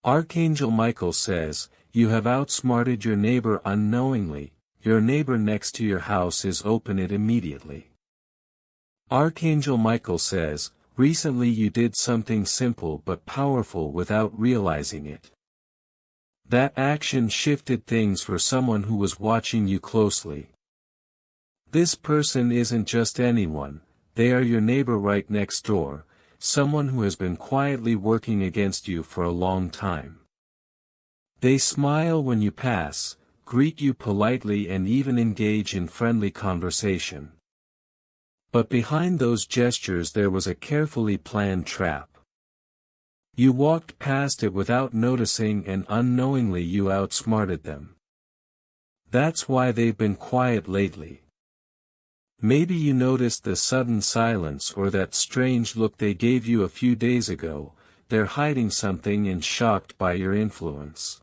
Archangel Michael says, you have outsmarted your neighbor unknowingly. Your neighbor next to your house is open it immediately. Archangel Michael says, recently you did something simple but powerful without realizing it. That action shifted things for someone who was watching you closely. This person isn't just anyone, they are your neighbor right next door, someone who has been quietly working against you for a long time. They smile when you pass, greet you politely and even engage in friendly conversation. But behind those gestures there was a carefully planned trap. You walked past it without noticing and unknowingly you outsmarted them. That's why they've been quiet lately. Maybe you noticed the sudden silence or that strange look they gave you a few days ago. They're hiding something and shocked by your influence.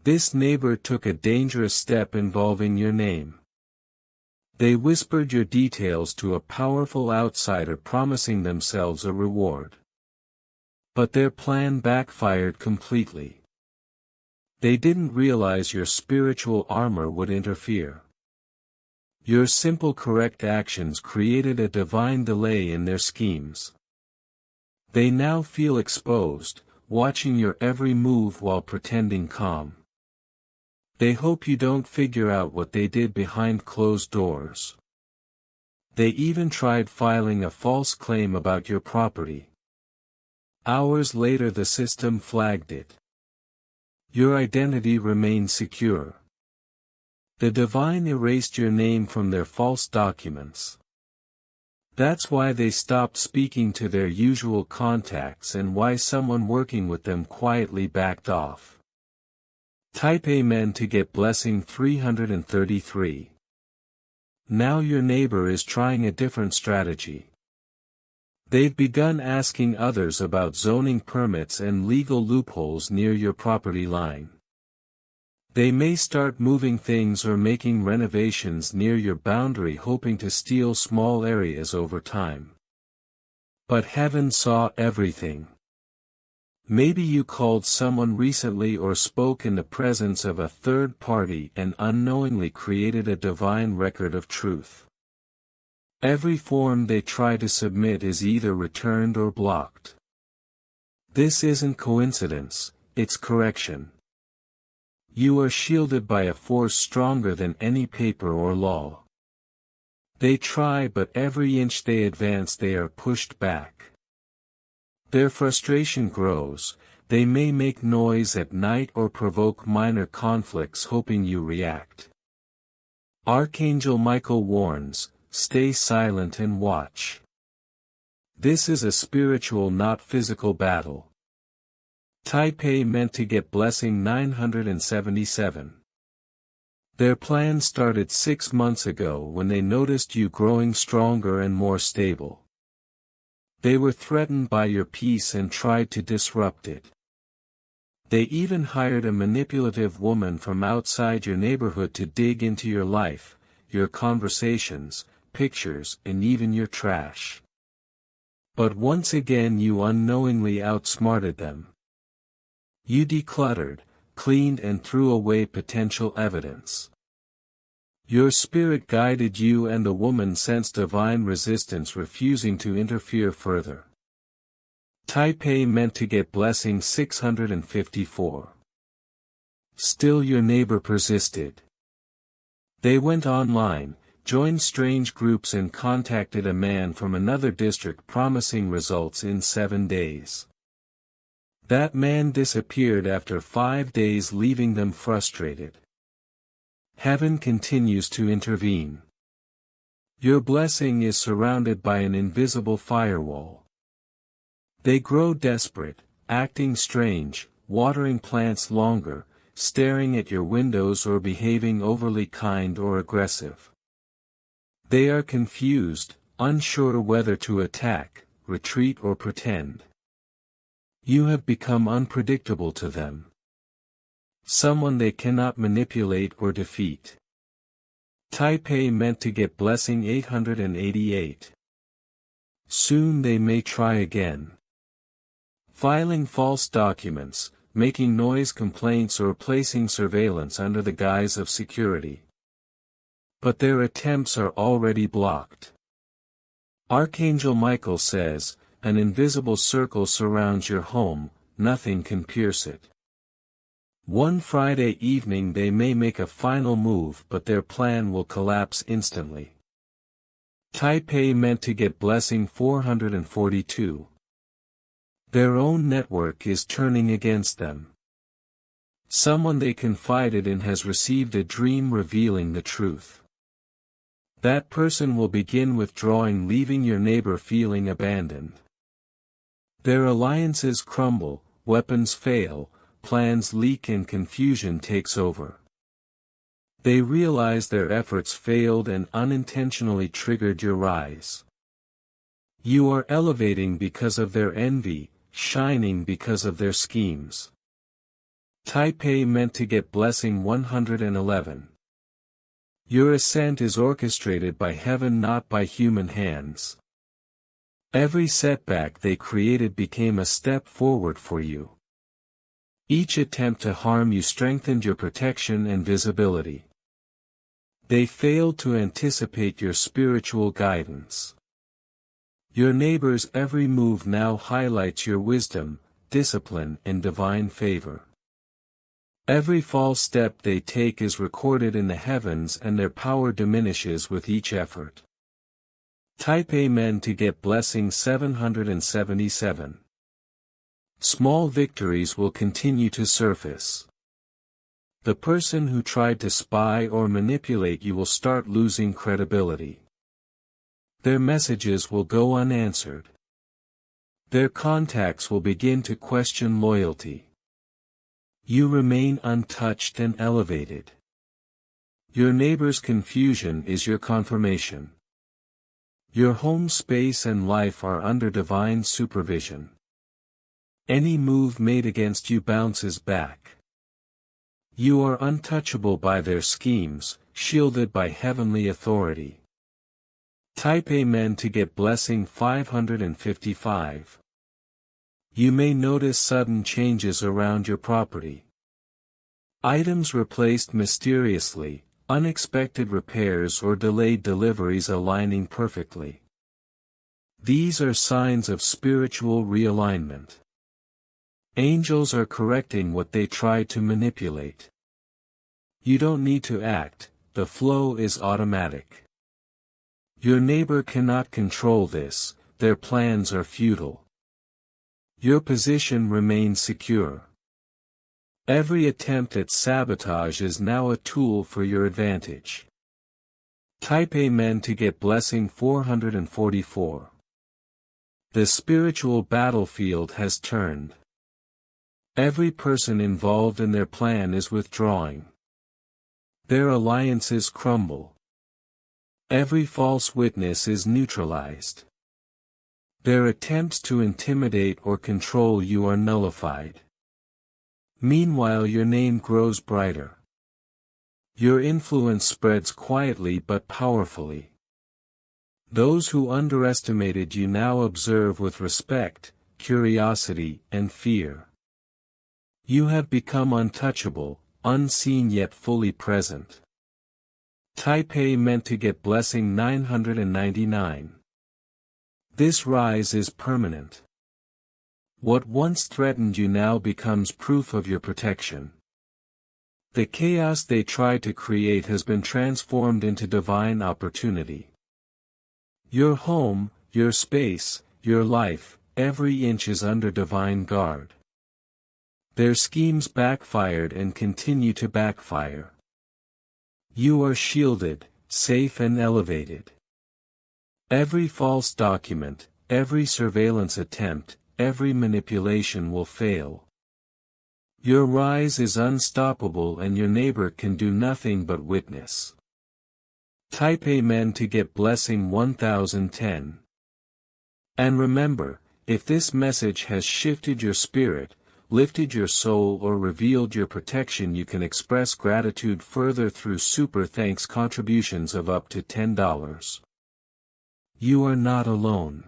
This neighbor took a dangerous step involving your name. They whispered your details to a powerful outsider promising themselves a reward. But their plan backfired completely. They didn't realize your spiritual armor would interfere. Your simple correct actions created a divine delay in their schemes. They now feel exposed, watching your every move while pretending calm. They hope you don't figure out what they did behind closed doors. They even tried filing a false claim about your property. Hours later the system flagged it. Your identity remained secure. The divine erased your name from their false documents. That's why they stopped speaking to their usual contacts and why someone working with them quietly backed off. Type Amen to get blessing 333. Now your neighbor is trying a different strategy. They've begun asking others about zoning permits and legal loopholes near your property line. They may start moving things or making renovations near your boundary hoping to steal small areas over time. But heaven saw everything. Maybe you called someone recently or spoke in the presence of a third party and unknowingly created a divine record of truth. Every form they try to submit is either returned or blocked. This isn't coincidence, it's correction. You are shielded by a force stronger than any paper or law. They try but every inch they advance they are pushed back. Their frustration grows, they may make noise at night or provoke minor conflicts hoping you react. Archangel Michael warns, stay silent and watch. This is a spiritual not physical battle. Type A meant to get blessing 977. Their plan started 6 months ago when they noticed you growing stronger and more stable. They were threatened by your peace and tried to disrupt it. They even hired a manipulative woman from outside your neighborhood to dig into your life, your conversations, pictures, and even your trash. But once again you unknowingly outsmarted them. You decluttered, cleaned and threw away potential evidence. Your spirit guided you and the woman sensed divine resistance refusing to interfere further. Type A meant to get blessing 654. Still your neighbor persisted. They went online, joined strange groups and contacted a man from another district promising results in 7 days. That man disappeared after 5 days leaving them frustrated. Heaven continues to intervene. Your blessing is surrounded by an invisible firewall. They grow desperate, acting strange, watering plants longer, staring at your windows or behaving overly kind or aggressive. They are confused, unsure whether to attack, retreat or pretend. You have become unpredictable to them. Someone they cannot manipulate or defeat. Type A meant to get blessing 888. Soon they may try again. Filing false documents, making noise complaints or placing surveillance under the guise of security. But their attempts are already blocked. Archangel Michael says, "An invisible circle surrounds your home, nothing can pierce it." One Friday evening they may make a final move, but their plan will collapse instantly. Type A meant to get blessing 442. Their own network is turning against them. Someone they confided in has received a dream revealing the truth. That person will begin withdrawing, leaving your neighbor feeling abandoned. Their alliances crumble, weapons fail, plans leak and confusion takes over. They realize their efforts failed and unintentionally triggered your rise. You are elevating because of their envy, shining because of their schemes. Type A meant to get blessing 111. Your ascent is orchestrated by heaven, not by human hands. Every setback they created became a step forward for you. Each attempt to harm you strengthened your protection and visibility. They failed to anticipate your spiritual guidance. Your neighbor's every move now highlights your wisdom, discipline, and divine favor. Every false step they take is recorded in the heavens, and their power diminishes with each effort. Type A meant to get blessing 777. Small victories will continue to surface. The person who tried to spy or manipulate you will start losing credibility. Their messages will go unanswered. Their contacts will begin to question loyalty. You remain untouched and elevated. Your neighbor's confusion is your confirmation. Your home space and life are under divine supervision. Any move made against you bounces back. You are untouchable by their schemes, shielded by heavenly authority. Type A meant to get blessing 555. You may notice sudden changes around your property. Items replaced mysteriously, unexpected repairs or delayed deliveries aligning perfectly. These are signs of spiritual realignment. Angels are correcting what they tried to manipulate. You don't need to act, the flow is automatic. Your neighbor cannot control this, their plans are futile. Your position remains secure. Every attempt at sabotage is now a tool for your advantage. Type A meant to get blessing 444. The spiritual battlefield has turned. Every person involved in their plan is withdrawing. Their alliances crumble. Every false witness is neutralized. Their attempts to intimidate or control you are nullified. Meanwhile, your name grows brighter. Your influence spreads quietly but powerfully. Those who underestimated you now observe with respect, curiosity, and fear. You have become untouchable, unseen yet fully present. Type A meant to get blessing 999. This rise is permanent. What once threatened you now becomes proof of your protection. The chaos they tried to create has been transformed into divine opportunity. Your home, your space, your life, every inch is under divine guard. Their schemes backfired and continue to backfire. You are shielded, safe and elevated. Every false document, every surveillance attempt, every manipulation will fail. Your rise is unstoppable and your neighbor can do nothing but witness. Type A meant to get blessing 1010. And remember, if this message has shifted your spirit, lifted your soul or revealed your protection, you can express gratitude further through super thanks contributions of up to $10. You are not alone.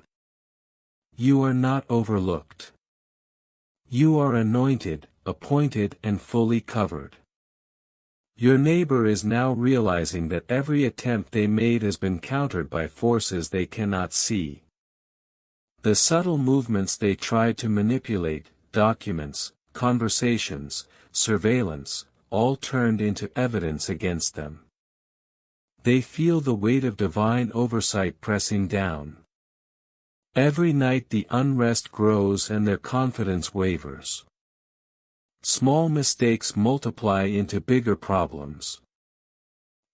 You are not overlooked. You are anointed, appointed and fully covered. Your neighbor is now realizing that every attempt they made has been countered by forces they cannot see. The subtle movements they tried to manipulate, documents, conversations, surveillance, all turned into evidence against them. They feel the weight of divine oversight pressing down. Every night the unrest grows and their confidence wavers. Small mistakes multiply into bigger problems.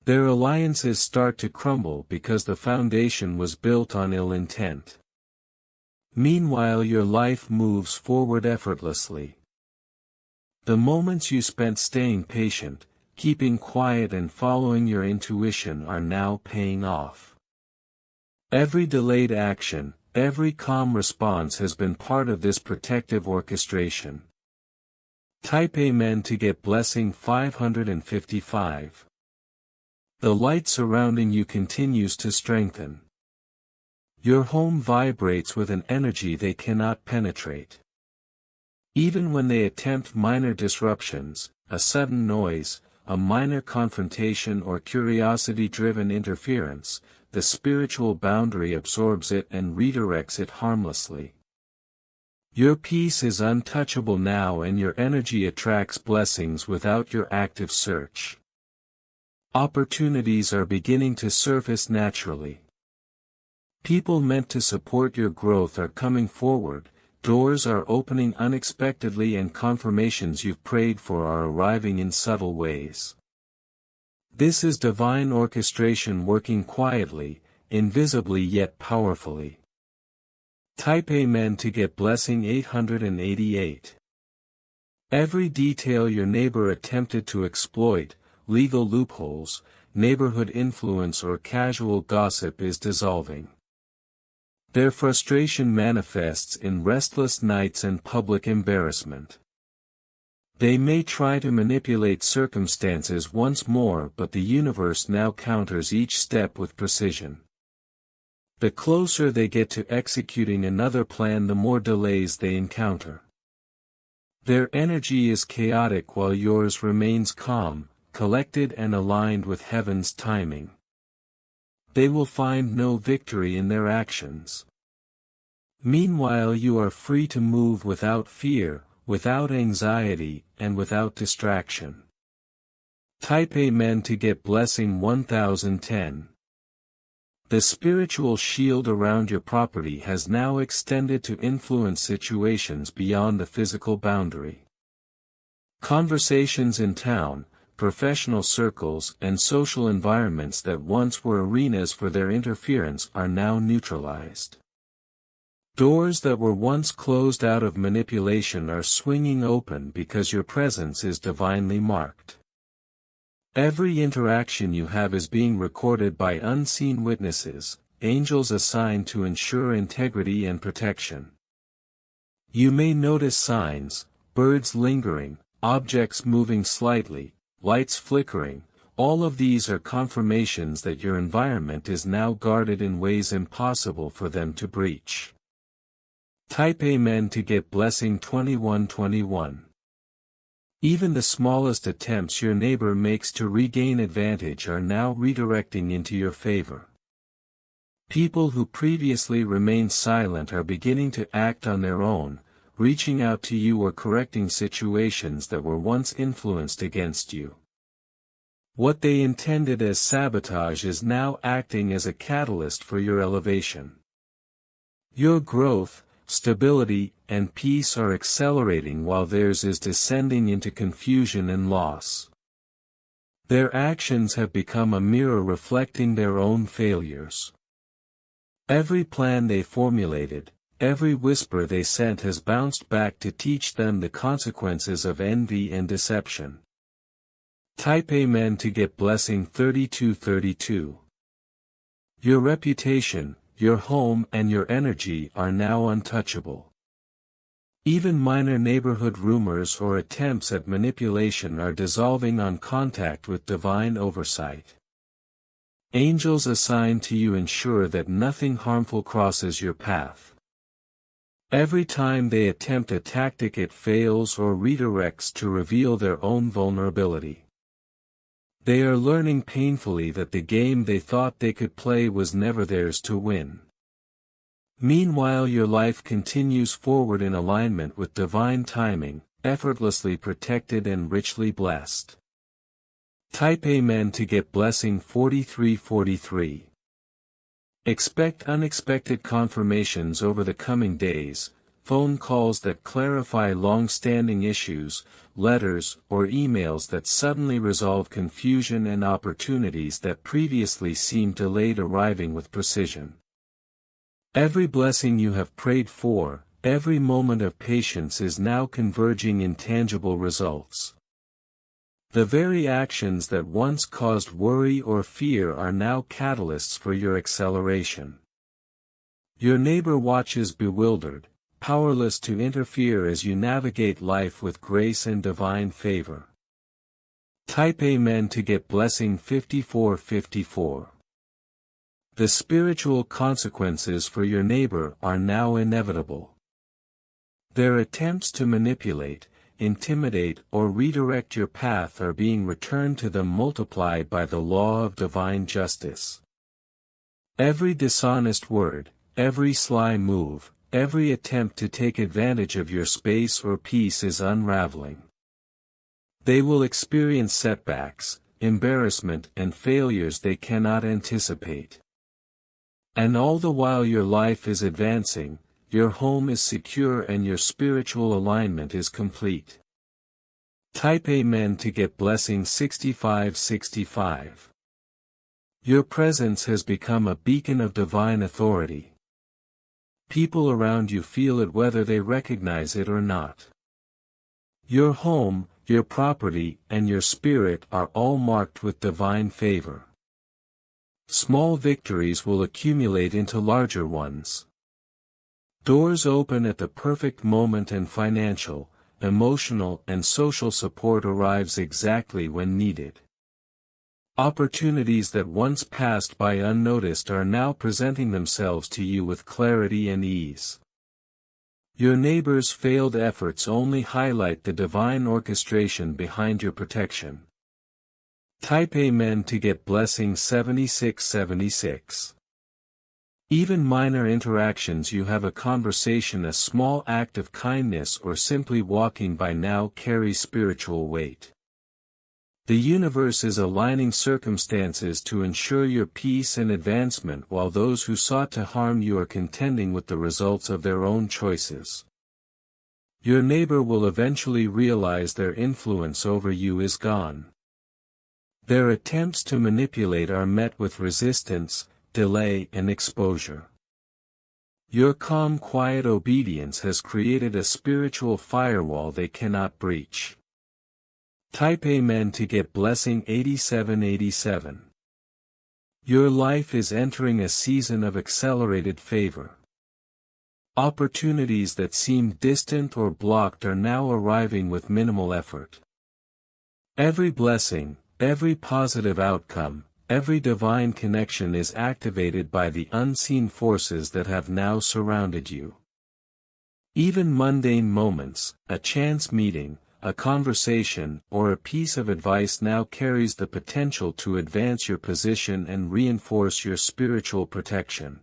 Their alliances start to crumble because the foundation was built on ill intent. Meanwhile your life moves forward effortlessly. The moments you spent staying patient, keeping quiet and following your intuition are now paying off. Every delayed action, every calm response has been part of this protective orchestration. Type Amen to get blessing 555. The light surrounding you continues to strengthen. Your home vibrates with an energy they cannot penetrate. Even when they attempt minor disruptions, a sudden noise, a minor confrontation or curiosity-driven interference, the spiritual boundary absorbs it and redirects it harmlessly. Your peace is untouchable now and your energy attracts blessings without your active search. Opportunities are beginning to surface naturally. People meant to support your growth are coming forward, doors are opening unexpectedly and confirmations you've prayed for are arriving in subtle ways. This is divine orchestration working quietly, invisibly yet powerfully. Type Amen to get blessing 888. Every detail your neighbor attempted to exploit, legal loopholes, neighborhood influence or casual gossip is dissolving. Their frustration manifests in restless nights and public embarrassment. They may try to manipulate circumstances once more, but the universe now counters each step with precision. The closer they get to executing another plan, the more delays they encounter. Their energy is chaotic while yours remains calm, collected and aligned with heaven's timing. They will find no victory in their actions. Meanwhile you are free to move without fear, without anxiety, and without distraction. Type Amen to get blessing 1010. The spiritual shield around your property has now extended to influence situations beyond the physical boundary. Conversations in town, professional circles and social environments that once were arenas for their interference are now neutralized. Doors that were once closed out of manipulation are swinging open because your presence is divinely marked. Every interaction you have is being recorded by unseen witnesses, angels assigned to ensure integrity and protection. You may notice signs, birds lingering, objects moving slightly, lights flickering. All of these are confirmations that your environment is now guarded in ways impossible for them to breach. Type Amen to get blessing 2121. Even the smallest attempts your neighbor makes to regain advantage are now redirecting into your favor. People who previously remained silent are beginning to act on their own, reaching out to you or correcting situations that were once influenced against you. What they intended as sabotage is now acting as a catalyst for your elevation. Your growth, stability, and peace are accelerating while theirs is descending into confusion and loss. Their actions have become a mirror reflecting their own failures. Every plan they formulated, every whisper they sent has bounced back to teach them the consequences of envy and deception. Type Amen to get blessing 3232. Your reputation, your home and your energy are now untouchable. Even minor neighborhood rumors or attempts at manipulation are dissolving on contact with divine oversight. Angels assigned to you ensure that nothing harmful crosses your path. Every time they attempt a tactic it fails or redirects to reveal their own vulnerability. They are learning painfully that the game they thought they could play was never theirs to win. Meanwhile your life continues forward in alignment with divine timing, effortlessly protected and richly blessed. Type Amen to get blessing 4343. Expect unexpected confirmations over the coming days, phone calls that clarify long-standing issues, letters or emails that suddenly resolve confusion and opportunities that previously seemed delayed arriving with precision. Every blessing you have prayed for, every moment of patience is now converging in tangible results. The very actions that once caused worry or fear are now catalysts for your acceleration. Your neighbor watches bewildered, powerless to interfere as you navigate life with grace and divine favor. Type Amen to get blessing 5454. The spiritual consequences for your neighbor are now inevitable. Their attempts to manipulate, intimidate or redirect your path are being returned to them multiplied by the law of divine justice. Every dishonest word, every sly move, every attempt to take advantage of your space or peace is unraveling. They will experience setbacks, embarrassment and failures they cannot anticipate. And all the while your life is advancing, your home is secure and your spiritual alignment is complete. Type Amen to get blessing 6565. Your presence has become a beacon of divine authority. People around you feel it whether they recognize it or not. Your home, your property, and your spirit are all marked with divine favor. Small victories will accumulate into larger ones. Doors open at the perfect moment and financial, emotional and social support arrives exactly when needed. Opportunities that once passed by unnoticed are now presenting themselves to you with clarity and ease. Your neighbor's failed efforts only highlight the divine orchestration behind your protection. Type Amen to get blessing 7676. Even minor interactions, you have a conversation, a small act of kindness or simply walking by now carries spiritual weight. The universe is aligning circumstances to ensure your peace and advancement while those who sought to harm you are contending with the results of their own choices. Your neighbor will eventually realize their influence over you is gone. Their attempts to manipulate are met with resistance, delay and exposure. Your calm, quiet obedience has created a spiritual firewall they cannot breach. Type Amen to get blessing 8787. Your life is entering a season of accelerated favor. Opportunities that seemed distant or blocked are now arriving with minimal effort. Every blessing, every positive outcome, every divine connection is activated by the unseen forces that have now surrounded you. Even mundane moments, a chance meeting, a conversation, or a piece of advice now carries the potential to advance your position and reinforce your spiritual protection.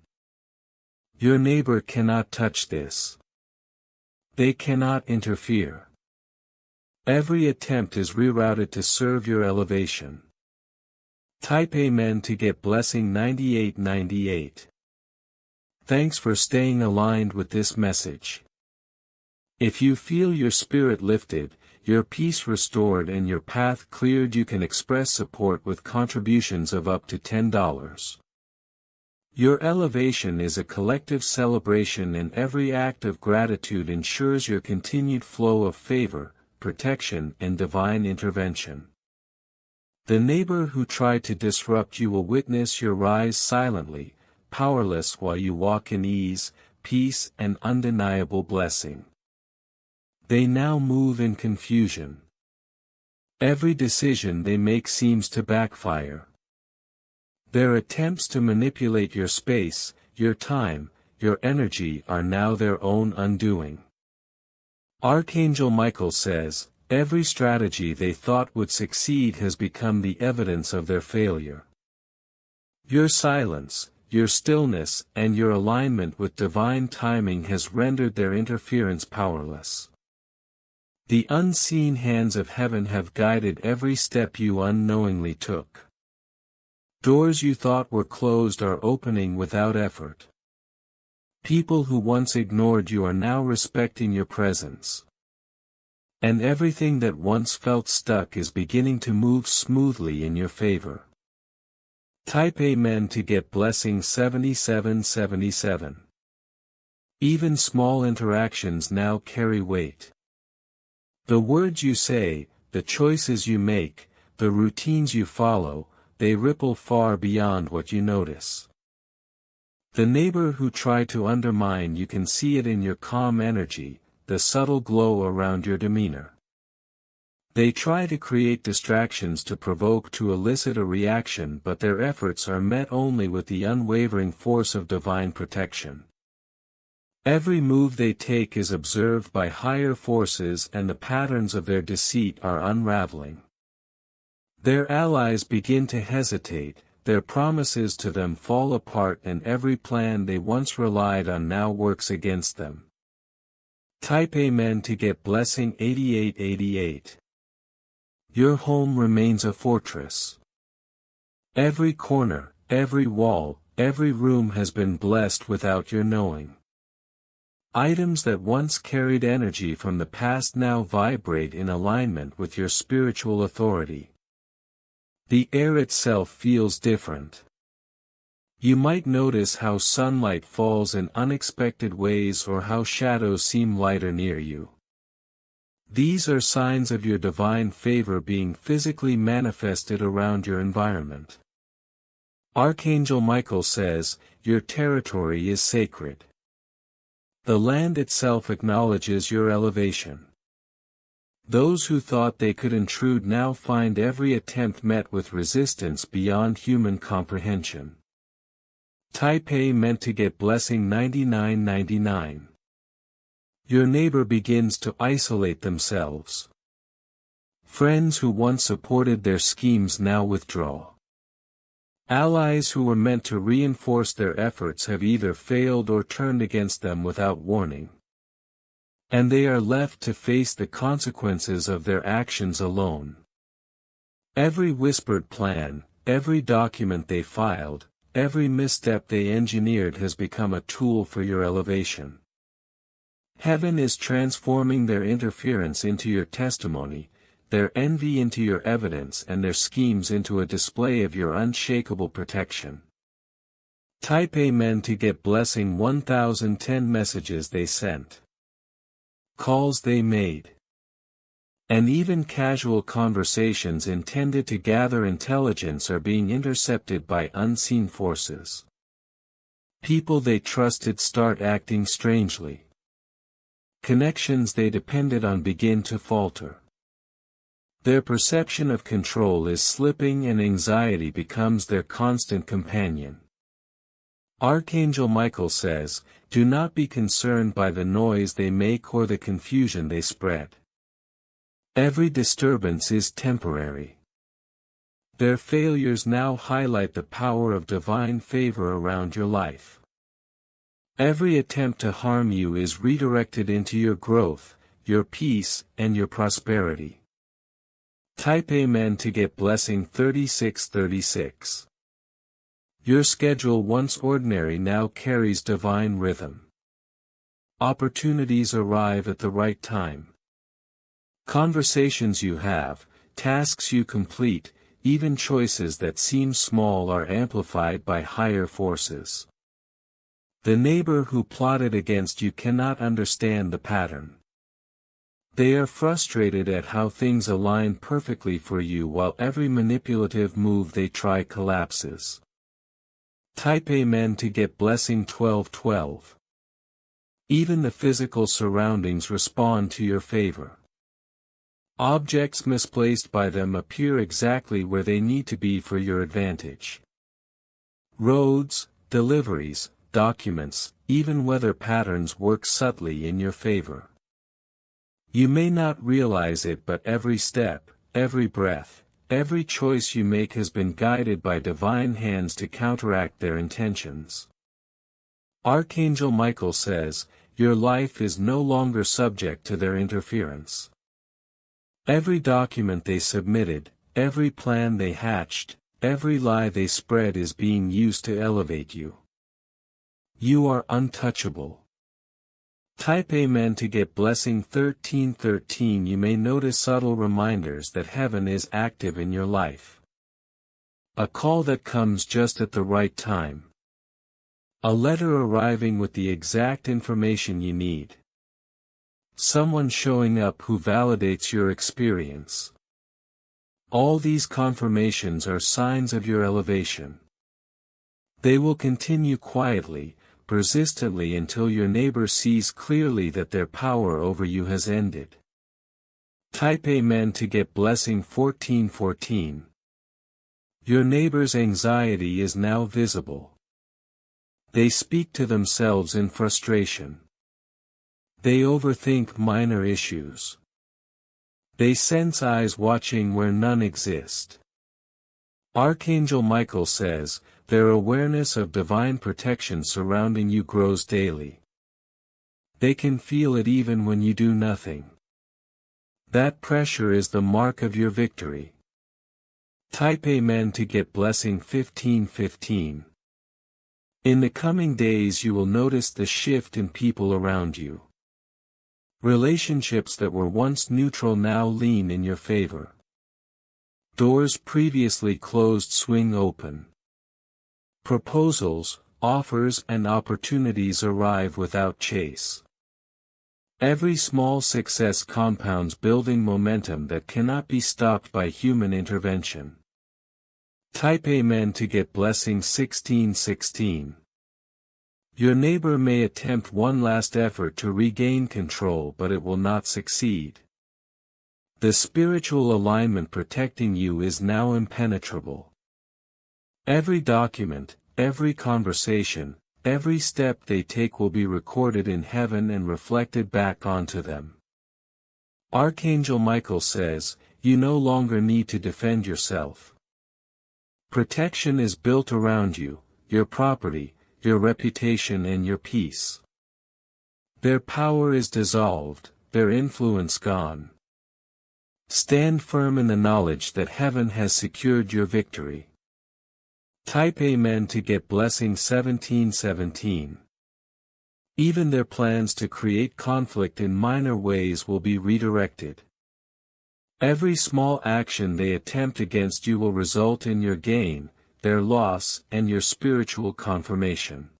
Your neighbor cannot touch this. They cannot interfere. Every attempt is rerouted to serve your elevation. Type Amen to get blessing 9898. Thanks for staying aligned with this message. If you feel your spirit lifted, your peace restored and your path cleared, you can express support with contributions of up to $10. Your elevation is a collective celebration and every act of gratitude ensures your continued flow of favor, protection and divine intervention. The neighbor who tried to disrupt you will witness your rise silently, powerless while you walk in ease, peace and undeniable blessing. They now move in confusion. Every decision they make seems to backfire. Their attempts to manipulate your space, your time, your energy are now their own undoing. Archangel Michael says, every strategy they thought would succeed has become the evidence of their failure. Your silence, your stillness, and your alignment with divine timing has rendered their interference powerless. The unseen hands of heaven have guided every step you unknowingly took. Doors you thought were closed are opening without effort. People who once ignored you are now respecting your presence. And everything that once felt stuck is beginning to move smoothly in your favor. Type Amen to get blessing 7777. Even small interactions now carry weight. The words you say, the choices you make, the routines you follow, they ripple far beyond what you notice. The neighbor who tried to undermine you can see it in your calm energy, the subtle glow around your demeanor. They try to create distractions to provoke to elicit a reaction, but their efforts are met only with the unwavering force of divine protection. Every move they take is observed by higher forces, and the patterns of their deceit are unraveling. Their allies begin to hesitate, their promises to them fall apart, and every plan they once relied on now works against them. Type Amen to get blessing 8888. Your home remains a fortress. Every corner, every wall, every room has been blessed without your knowing. Items that once carried energy from the past now vibrate in alignment with your spiritual authority. The air itself feels different. You might notice how sunlight falls in unexpected ways or how shadows seem lighter near you. These are signs of your divine favor being physically manifested around your environment. Archangel Michael says, your territory is sacred. The land itself acknowledges your elevation. Those who thought they could intrude now find every attempt met with resistance beyond human comprehension. Type Amen to get blessing 9999. Your neighbor begins to isolate themselves. Friends who once supported their schemes now withdraw. Allies who were meant to reinforce their efforts have either failed or turned against them without warning. And they are left to face the consequences of their actions alone. Every whispered plan, every document they filed, every misstep they engineered has become a tool for your elevation. Heaven is transforming their interference into your testimony, their envy into your evidence, and their schemes into a display of your unshakable protection. Type Amen to get blessing 1010 messages they sent. Calls they made. And even casual conversations intended to gather intelligence are being intercepted by unseen forces. People they trusted start acting strangely. Connections they depended on begin to falter. Their perception of control is slipping, and anxiety becomes their constant companion. Archangel Michael says, do not be concerned by the noise they make or the confusion they spread. Every disturbance is temporary. Their failures now highlight the power of divine favor around your life. Every attempt to harm you is redirected into your growth, your peace, and your prosperity. Type Amen to get blessing 3636. Your schedule, once ordinary, now carries divine rhythm. Opportunities arrive at the right time. Conversations you have, tasks you complete, even choices that seem small are amplified by higher forces. The neighbor who plotted against you cannot understand the pattern. They are frustrated at how things align perfectly for you, while every manipulative move they try collapses. Type Amen to get blessing 1212. Even the physical surroundings respond to your favor. Objects misplaced by them appear exactly where they need to be for your advantage. Roads, deliveries, documents, even weather patterns work subtly in your favor. You may not realize it, but every step, every breath, every choice you make has been guided by divine hands to counteract their intentions. Archangel Michael says, your life is no longer subject to their interference. Every document they submitted, every plan they hatched, every lie they spread is being used to elevate you. You are untouchable. Type Amen to get blessing 1313. You may notice subtle reminders that heaven is active in your life. A call that comes just at the right time. A letter arriving with the exact information you need. Someone showing up who validates your experience. All these confirmations are signs of your elevation. They will continue quietly, persistently until your neighbor sees clearly that their power over you has ended. Type Amen to get blessing 1414. Your neighbor's anxiety is now visible. They speak to themselves in frustration. They overthink minor issues. They sense eyes watching where none exist. Archangel Michael says, their awareness of divine protection surrounding you grows daily. They can feel it even when you do nothing. That pressure is the mark of your victory. Type Amen to get blessing 1515. In the coming days you will notice the shift in people around you. Relationships that were once neutral now lean in your favor. Doors previously closed swing open. Proposals, offers and opportunities arrive without chase. Every small success compounds, building momentum that cannot be stopped by human intervention. Type Amen to get blessing 1616. Your neighbor may attempt one last effort to regain control, but it will not succeed. The spiritual alignment protecting you is now impenetrable. Every document, every conversation, every step they take will be recorded in heaven and reflected back onto them. Archangel Michael says, you no longer need to defend yourself. Protection is built around you, your property, your reputation and your peace. Their power is dissolved, their influence gone. Stand firm in the knowledge that heaven has secured your victory. Type Amen to get blessing 1717. Even their plans to create conflict in minor ways will be redirected. Every small action they attempt against you will result in your gain, their loss, and your spiritual confirmation.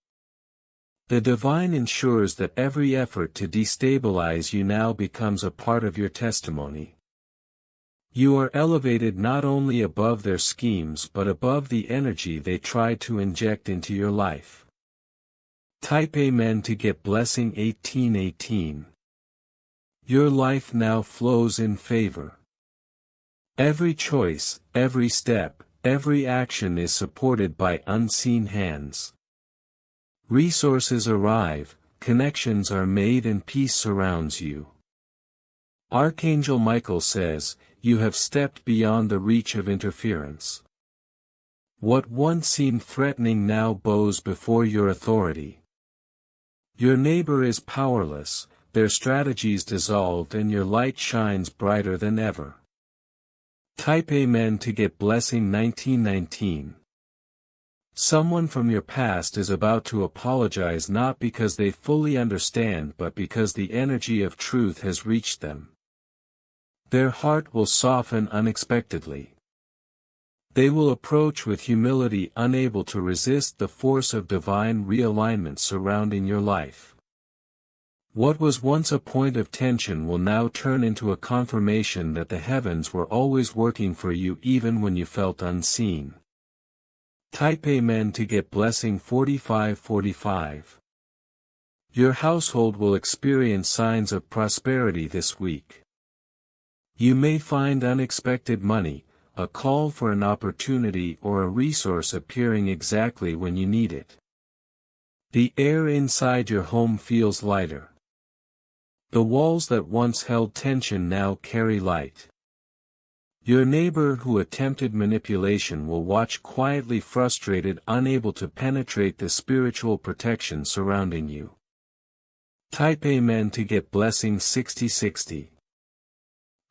The divine ensures that every effort to destabilize you now becomes a part of your testimony. You are elevated not only above their schemes but above the energy they try to inject into your life. Type Amen to get blessing 1818. Your life now flows in favor. Every choice, every step, every action is supported by unseen hands. Resources arrive, connections are made and peace surrounds you. Archangel Michael says, you have stepped beyond the reach of interference. What once seemed threatening now bows before your authority. Your neighbor is powerless, their strategies dissolved and your light shines brighter than ever. Type Amen to get blessing 1919. Someone from your past is about to apologize not because they fully understand but because the energy of truth has reached them. Their heart will soften unexpectedly. They will approach with humility, unable to resist the force of divine realignment surrounding your life. What was once a point of tension will now turn into a confirmation that the heavens were always working for you even when you felt unseen. Type Amen to get blessing 4545. Your household will experience signs of prosperity this week. You may find unexpected money, a call for an opportunity or a resource appearing exactly when you need it. The air inside your home feels lighter. The walls that once held tension now carry light. Your neighbor who attempted manipulation will watch quietly, frustrated, unable to penetrate the spiritual protection surrounding you. Type Amen to get blessing 60/60.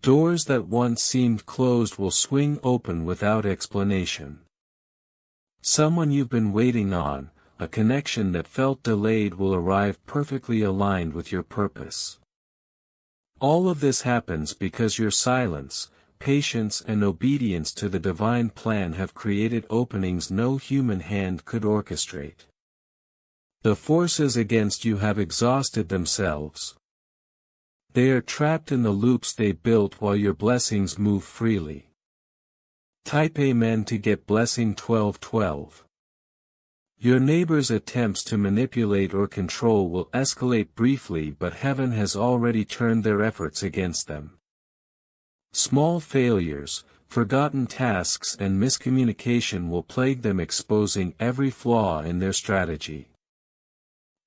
Doors that once seemed closed will swing open without explanation. Someone you've been waiting on, a connection that felt delayed, will arrive perfectly aligned with your purpose. All of this happens because your silence, patience and obedience to the divine plan have created openings no human hand could orchestrate. The forces against you have exhausted themselves. They are trapped in the loops they built while your blessings move freely. Type Amen to get blessing 12/12. Your neighbor's attempts to manipulate or control will escalate briefly, but heaven has already turned their efforts against them. Small failures, forgotten tasks and miscommunication will plague them, exposing every flaw in their strategy.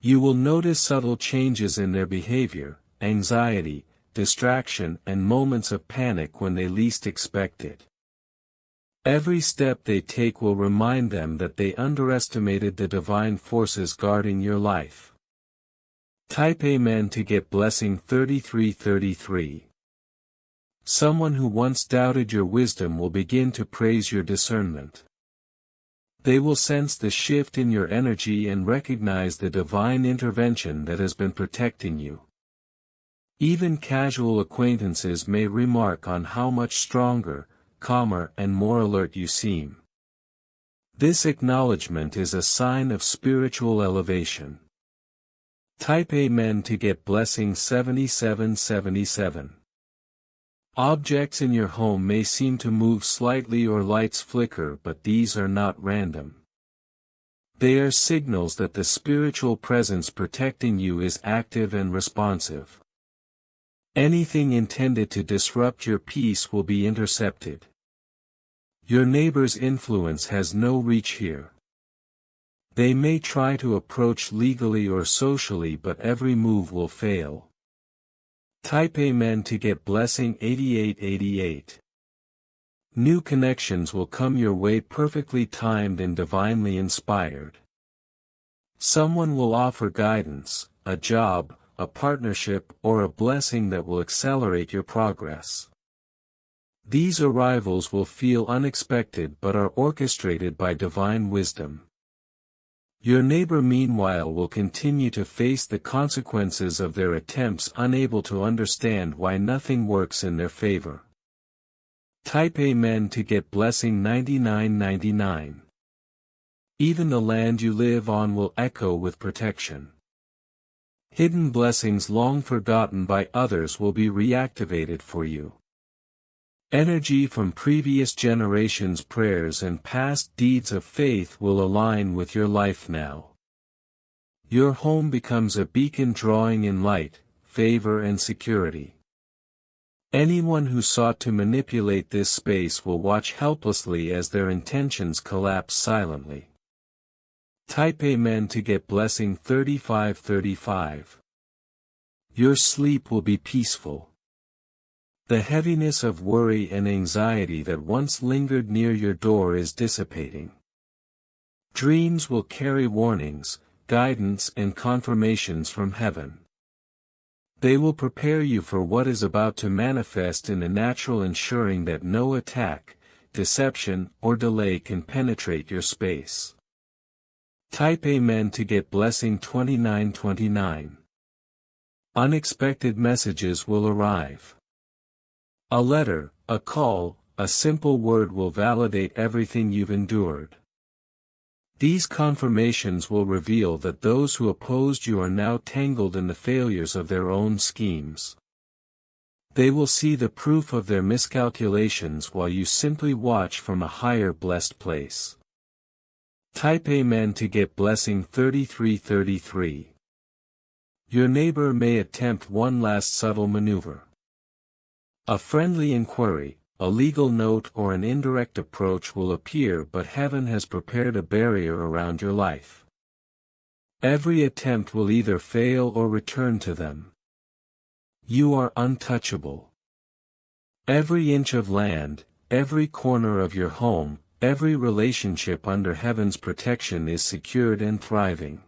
You will notice subtle changes in their behavior, anxiety, distraction and moments of panic when they least expect it. Every step they take will remind them that they underestimated the divine forces guarding your life. Type Amen to get blessing 33/33. Someone who once doubted your wisdom will begin to praise your discernment. They will sense the shift in your energy and recognize the divine intervention that has been protecting you. Even casual acquaintances may remark on how much stronger, calmer and more alert you seem. This acknowledgement is a sign of spiritual elevation. Type Amen to get blessing 77/77. Objects in your home may seem to move slightly or lights flicker, but these are not random. They are signals that the spiritual presence protecting you is active and responsive. Anything intended to disrupt your peace will be intercepted. Your neighbor's influence has no reach here. They may try to approach legally or socially, but every move will fail. Type Amen to get blessing 88/88. New connections will come your way, perfectly timed and divinely inspired. Someone will offer guidance, a job, a partnership or a blessing that will accelerate your progress. These arrivals will feel unexpected but are orchestrated by divine wisdom. Your neighbor meanwhile will continue to face the consequences of their attempts, unable to understand why nothing works in their favor. Type Amen to get blessing 99/99. Even the land you live on will echo with protection. Hidden blessings long forgotten by others will be reactivated for you. Energy from previous generations' prayers and past deeds of faith will align with your life now. Your home becomes a beacon, drawing in light, favor and security. Anyone who sought to manipulate this space will watch helplessly as their intentions collapse silently. Type Amen to get blessing 35/35. Your sleep will be peaceful. The heaviness of worry and anxiety that once lingered near your door is dissipating. Dreams will carry warnings, guidance and confirmations from heaven. They will prepare you for what is about to manifest in the natural, ensuring that no attack, deception or delay can penetrate your space. Type Amen to get blessing 29/29. Unexpected messages will arrive. A letter, a call, a simple word will validate everything you've endured. These confirmations will reveal that those who opposed you are now tangled in the failures of their own schemes. They will see the proof of their miscalculations while you simply watch from a higher blessed place. Type Amen to get blessing 33/33. Your neighbor may attempt one last subtle maneuver. A friendly inquiry, a legal note or an indirect approach will appear, but heaven has prepared a barrier around your life. Every attempt will either fail or return to them. You are untouchable. Every inch of land, every corner of your home, every relationship under heaven's protection is secured and thriving.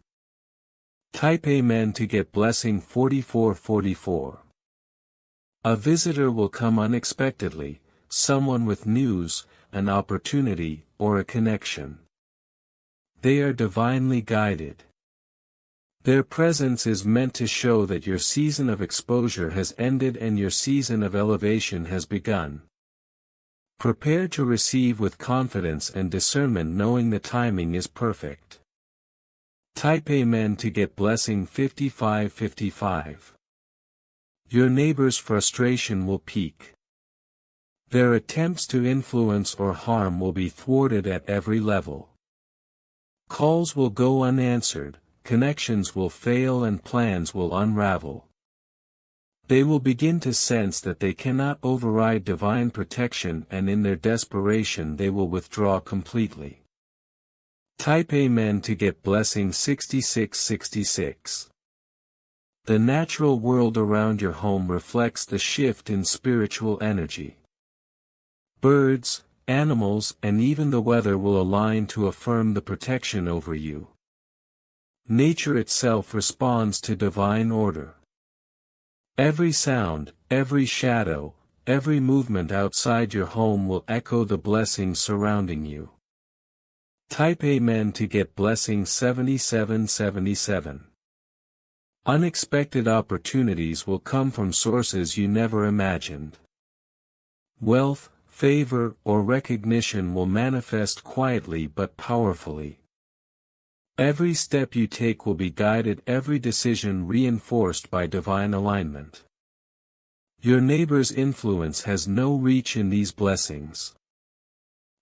Type Amen to get blessing 4444. A visitor will come unexpectedly, someone with news, an opportunity, or a connection. They are divinely guided. Their presence is meant to show that your season of exposure has ended and your season of elevation has begun. Prepare to receive with confidence and discernment, knowing the timing is perfect. Type Amen to get blessing 5555. Your neighbor's frustration will peak. Their attempts to influence or harm will be thwarted at every level. Calls will go unanswered, connections will fail and plans will unravel. They will begin to sense that they cannot override divine protection, and in their desperation they will withdraw completely. Type Amen to get blessing 6666. The natural world around your home reflects the shift in spiritual energy. Birds, animals, and even the weather will align to affirm the protection over you. Nature itself responds to divine order. Every sound, every shadow, every movement outside your home will echo the blessings surrounding you. Type Amen to get blessing 7777. Unexpected opportunities will come from sources you never imagined. Wealth, favor, or recognition will manifest quietly but powerfully. Every step you take will be guided, every decision reinforced by divine alignment. Your neighbor's influence has no reach in these blessings.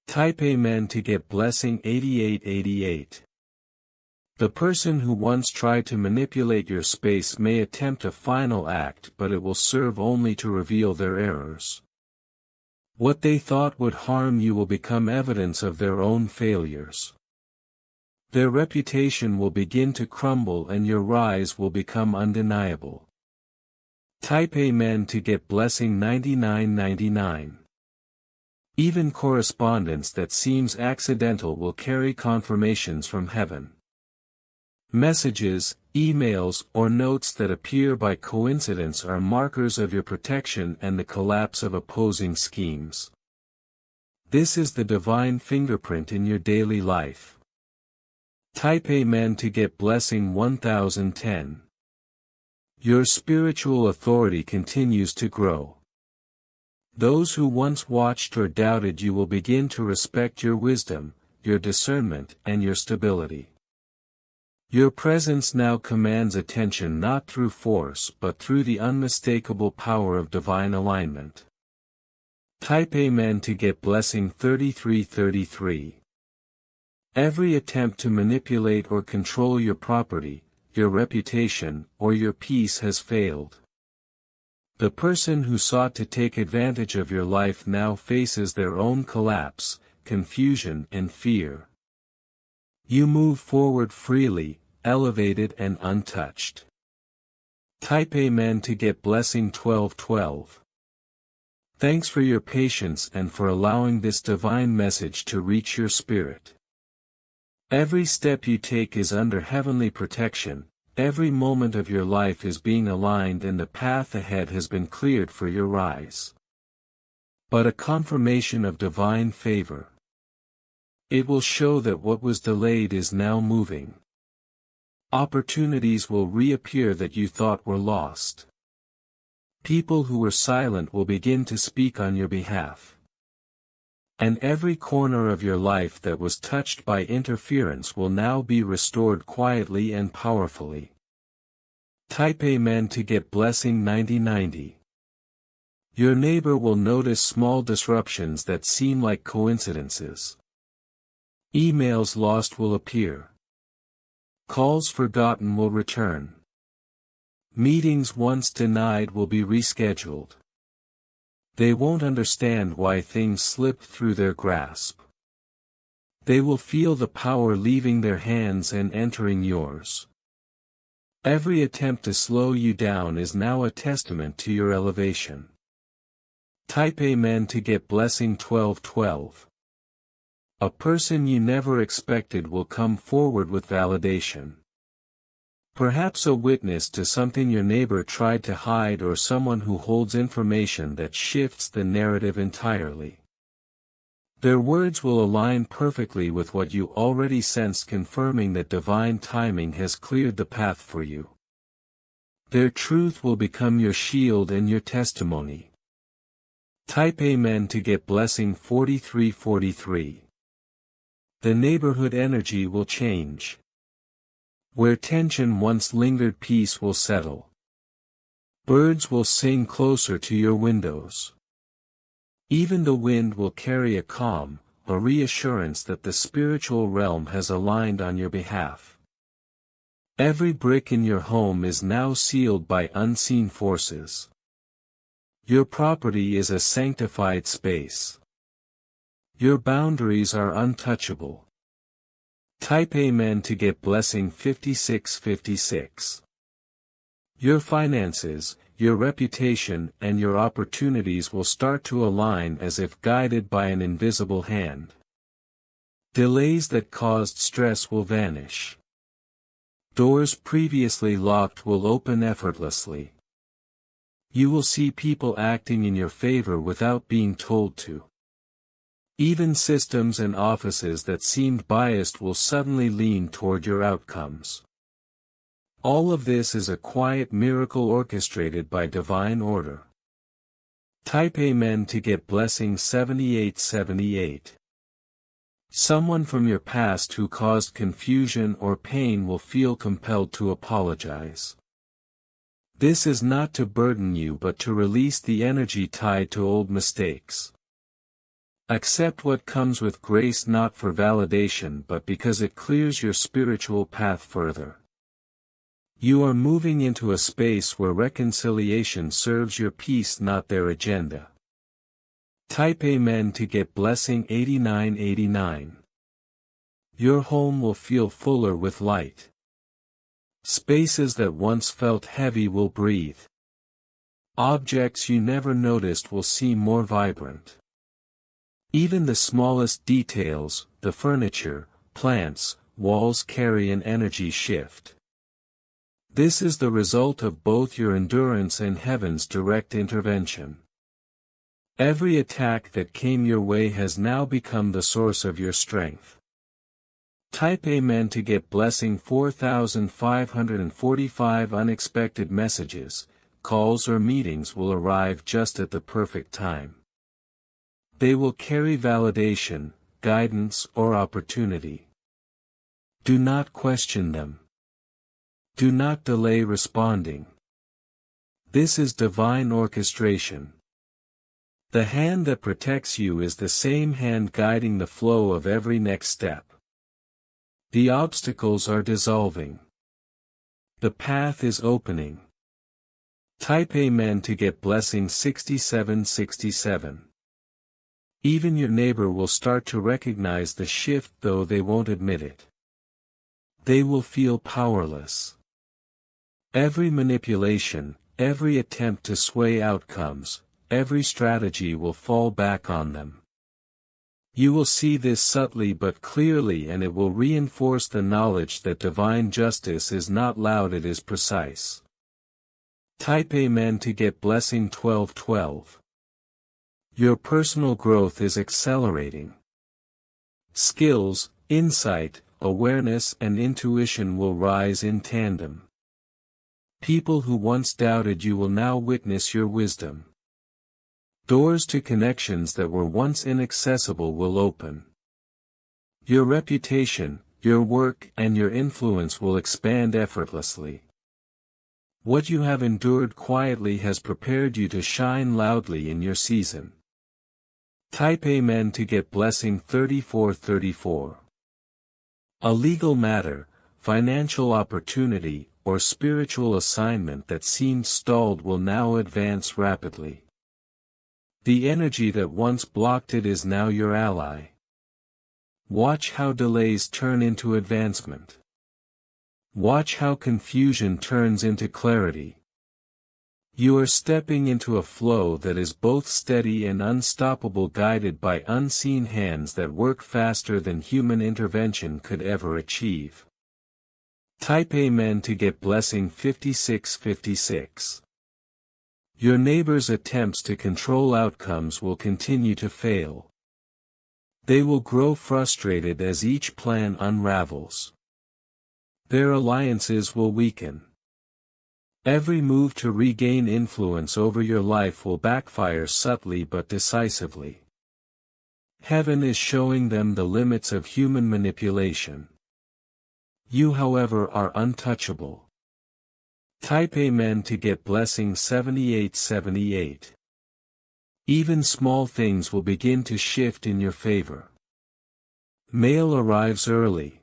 Type Amen to get blessing 8888. The person who once tried to manipulate your space may attempt a final act, but it will serve only to reveal their errors. What they thought would harm you will become evidence of their own failures. Their reputation will begin to crumble and your rise will become undeniable. Type Amen to get blessing 9999. Even correspondence that seems accidental will carry confirmations from heaven. Messages, emails, or notes that appear by coincidence are markers of your protection and the collapse of opposing schemes. This is the divine fingerprint in your daily life. Type Amen to get blessing 1010. Your spiritual authority continues to grow. Those who once watched or doubted you will begin to respect your wisdom, your discernment, and your stability. Your presence now commands attention not through force but through the unmistakable power of divine alignment. Type Amen to get blessing 3333. Every attempt to manipulate or control your property, your reputation, or your peace has failed. The person who sought to take advantage of your life now faces their own collapse, confusion, and fear. You move forward freely, elevated and untouched. Type Amen to get blessing 1212. Thanks for your patience and for allowing this divine message to reach your spirit. Every step you take is under heavenly protection, every moment of your life is being aligned and the path ahead has been cleared for your rise. But a confirmation of divine favor. It will show that what was delayed is now moving. Opportunities will reappear that you thought were lost. People who were silent will begin to speak on your behalf. And every corner of your life that was touched by interference will now be restored quietly and powerfully. Type Amen to get blessing 9090. Your neighbor will notice small disruptions that seem like coincidences. Emails lost will appear. Calls forgotten will return. Meetings once denied will be rescheduled. They won't understand why things slipped through their grasp. They will feel the power leaving their hands and entering yours. Every attempt to slow you down is now a testament to your elevation. Type Amen to get blessing 1212. A person you never expected will come forward with validation. Perhaps a witness to something your neighbor tried to hide, or someone who holds information that shifts the narrative entirely. Their words will align perfectly with what you already sensed, confirming that divine timing has cleared the path for you. Their truth will become your shield and your testimony. Type Amen to get blessing 4343. The neighborhood energy will change. Where tension once lingered, peace will settle. Birds will sing closer to your windows. Even the wind will carry a calm, a reassurance that the spiritual realm has aligned on your behalf. Every brick in your home is now sealed by unseen forces. Your property is a sanctified space. Your boundaries are untouchable. Type Amen to get blessing 5656. Your finances, your reputation, and your opportunities will start to align as if guided by an invisible hand. Delays that caused stress will vanish. Doors previously locked will open effortlessly. You will see people acting in your favor without being told to. Even systems and offices that seemed biased will suddenly lean toward your outcomes. All of this is a quiet miracle orchestrated by divine order. Type Amen to get blessing 7878. Someone from your past who caused confusion or pain will feel compelled to apologize. This is not to burden you but to release the energy tied to old mistakes. Accept what comes with grace, not for validation but because it clears your spiritual path further. You are moving into a space where reconciliation serves your peace, not their agenda. Type Amen to get blessing 8989. Your home will feel fuller with light. Spaces that once felt heavy will breathe. Objects you never noticed will seem more vibrant. Even the smallest details, the furniture, plants, walls carry an energy shift. This is the result of both your endurance and heaven's direct intervention. Every attack that came your way has now become the source of your strength. Type Amen to get blessing 4545. Unexpected messages, calls or meetings will arrive just at the perfect time. They will carry validation, guidance, or opportunity. Do not question them. Do not delay responding. This is divine orchestration. The hand that protects you is the same hand guiding the flow of every next step. The obstacles are dissolving. The path is opening. Type Amen to get blessing 6767. Even your neighbor will start to recognize the shift, though they won't admit it. They will feel powerless. Every manipulation, every attempt to sway outcomes, every strategy will fall back on them. You will see this subtly but clearly, and it will reinforce the knowledge that divine justice is not loud, it is precise. Type Amen to get blessing 1212. Your personal growth is accelerating. Skills, insight, awareness, and intuition will rise in tandem. People who once doubted you will now witness your wisdom. Doors to connections that were once inaccessible will open. Your reputation, your work, and your influence will expand effortlessly. What you have endured quietly has prepared you to shine loudly in your season. Type Amen to get blessing 3434. A legal matter, financial opportunity, or spiritual assignment that seemed stalled will now advance rapidly. The energy that once blocked it is now your ally. Watch how delays turn into advancement. Watch how confusion turns into clarity. You are stepping into a flow that is both steady and unstoppable, guided by unseen hands that work faster than human intervention could ever achieve. Type Amen to get blessing 5656. Your neighbor's attempts to control outcomes will continue to fail. They will grow frustrated as each plan unravels. Their alliances will weaken. Every move to regain influence over your life will backfire subtly but decisively. Heaven is showing them the limits of human manipulation. You, however, are untouchable. Type Amen to get blessing 7878. Even small things will begin to shift in your favor. Mail arrives early.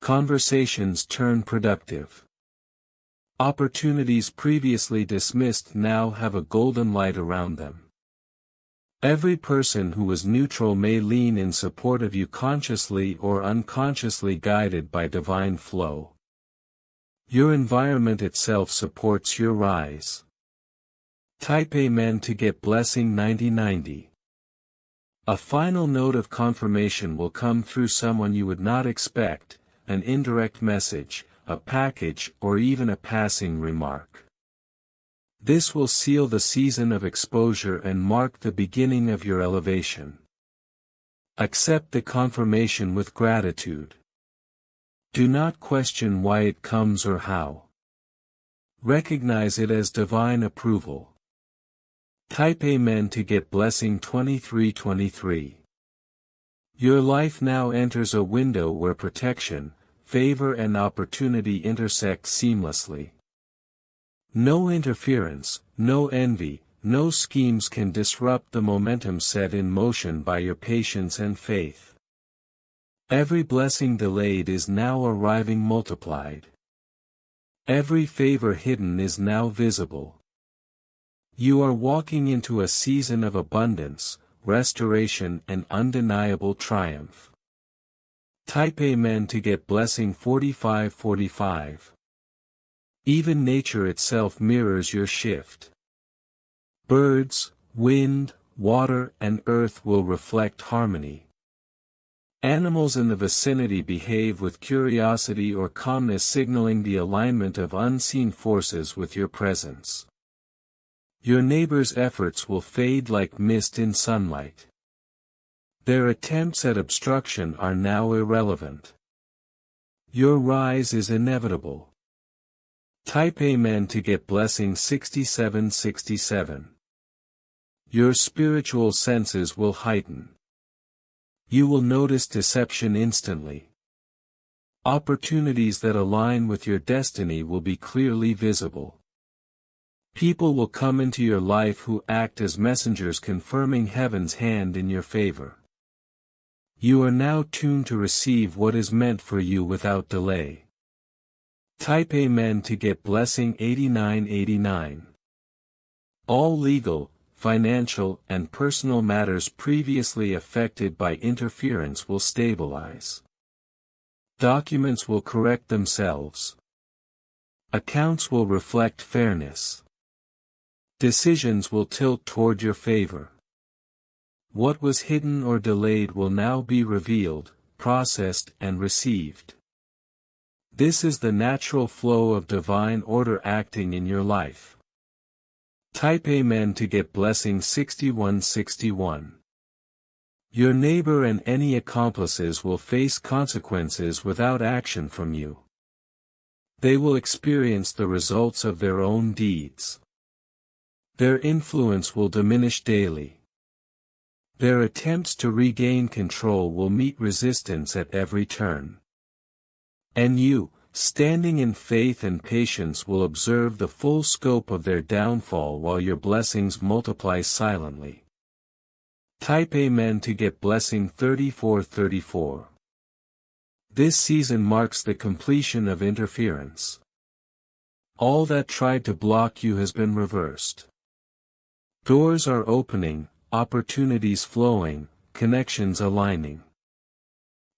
Conversations turn productive. Opportunities previously dismissed now have a golden light around them. Every person who was neutral may lean in support of you, consciously or unconsciously guided by divine flow. Your environment itself supports your rise. Type Amen to get blessing 9090. A final note of confirmation will come through someone you would not expect, an indirect message, a package, or even a passing remark. This will seal the season of exposure and mark the beginning of your elevation. Accept the confirmation with gratitude. Do not question why it comes or how. Recognize it as divine approval. Type Amen to get blessing 2323. Your life now enters a window where protection, favor and opportunity intersect seamlessly. No interference, no envy, no schemes can disrupt the momentum set in motion by your patience and faith. Every blessing delayed is now arriving multiplied. Every favor hidden is now visible. You are walking into a season of abundance, restoration and undeniable triumph. Type Amen to get blessing 4545. Even nature itself mirrors your shift. Birds, wind, water and earth will reflect harmony. Animals in the vicinity behave with curiosity or calmness, signaling the alignment of unseen forces with your presence. Your neighbor's efforts will fade like mist in sunlight. Their attempts at obstruction are now irrelevant. Your rise is inevitable. Type Amen to get blessing 6767. Your spiritual senses will heighten. You will notice deception instantly. Opportunities that align with your destiny will be clearly visible. People will come into your life who act as messengers, confirming heaven's hand in your favor. You are now tuned to receive what is meant for you without delay. Type Amen to get blessing 8989. All legal, financial and personal matters previously affected by interference will stabilize. Documents will correct themselves. Accounts will reflect fairness. Decisions will tilt toward your favor. What was hidden or delayed will now be revealed, processed and received. This is the natural flow of divine order acting in your life. Type Amen to get blessing 6161. Your neighbor and any accomplices will face consequences without action from you. They will experience the results of their own deeds. Their influence will diminish daily. Their attempts to regain control will meet resistance at every turn. And you, standing in faith and patience, will observe the full scope of their downfall while your blessings multiply silently. Type Amen to get blessing 3434. This season marks the completion of interference. All that tried to block you has been reversed. Doors are opening, opportunities flowing, connections aligning.